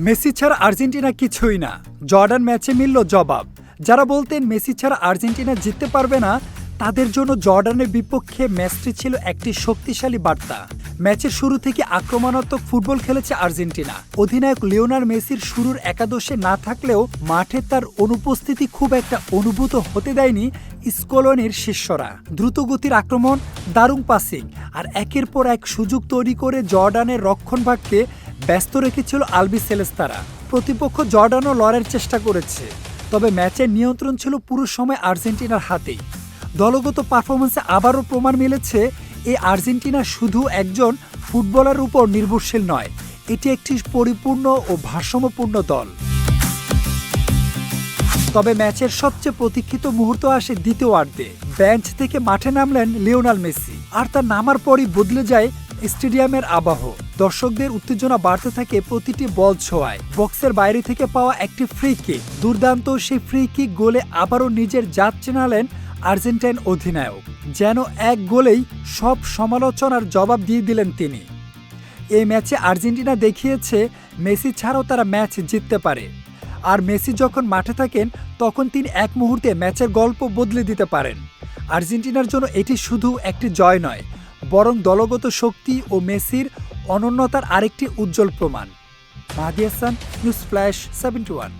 Messi ছাড়া Argentina কিছুই না। জর্ডান ম্যাচে মিলল জবাব। যারা বলতেন মেসি ছাড়া আর্জেন্টিনা জিততে পারবে না, তাদের জন্য জর্ডানের বিপক্ষে ম্যাচটি ছিল একটি শক্তিশালী বার্তা। ম্যাচের শুরু থেকে আক্রমণাত্মক ফুটবল খেলেছে আর্জেন্টিনা। অধিনায়ক লিওনার মেসির শুরুর একাদশে না থাকলেও মাঠে তার অনুপস্থিতি খুব একটা অনুভূত হতে দেয়নি স্কলোনির শিষ্যরা। দ্রুতগতির আক্রমণ, দারুণ পাসিং আর একের পর এক সুযোগ তৈরি করে জর্ডানের রক্ষণভাগকে ব্যস্ত রেখেছিল আলবিসেলেস্তারা। প্রতিপক্ষ জর্ডানও লড়ার চেষ্টা করেছে, তবে ম্যাচের নিয়ন্ত্রণ ছিল পুরো সময় আর্জেন্টিনার হাতেই। দলগত পারফরমেন্সে আবারও প্রমাণ মিলেছে এই আর্জেন্টিনা শুধু একজন ফুটবলারের উপর নির্ভরশীল নয়, এটি একটি পরিপূর্ণ ও ভারসাম্যপূর্ণ দল। তবে ম্যাচের সবচেয়ে প্রতীক্ষিত মুহূর্ত আসে দ্বিতীয়ার্ধে। বেঞ্চ থেকে মাঠে নামলেন লিওনেল মেসি, আর তার নামার পরই বদলে যায় স্টেডিয়ামের আবহ। দর্শকদের উত্তেজনা বাড়তে থাকে প্রতিটি বল ছোঁয়ায়। বক্সের বাইরে থেকে পাওয়া একটি ফ্রি কিক, দুর্দান্ত সেই ফ্রি কিক গোলে আবারও নিজের জাত চেনালেন আর্জেন্টাইন অধিনায়ক। যেন এক গোলেই সব সমালোচনার জবাব দিয়ে দিলেন তিনি। এই ম্যাচে আর্জেন্টিনা দেখিয়েছে মেসি ছাড়াও তারা ম্যাচ জিততে পারে। আর মেসি যখন মাঠে থাকেন তখন তিনি এক মুহূর্তে ম্যাচের গল্প বদলে দিতে পারেন। আর্জেন্টিনার জন্য এটি শুধু একটি জয় নয়, বরং দলগত শক্তি ও মেসির অনন্যতার আরেকটি উজ্জ্বল প্রমাণ। মাহদী হাসান, নিউজ ফ্ল্যাশ 71।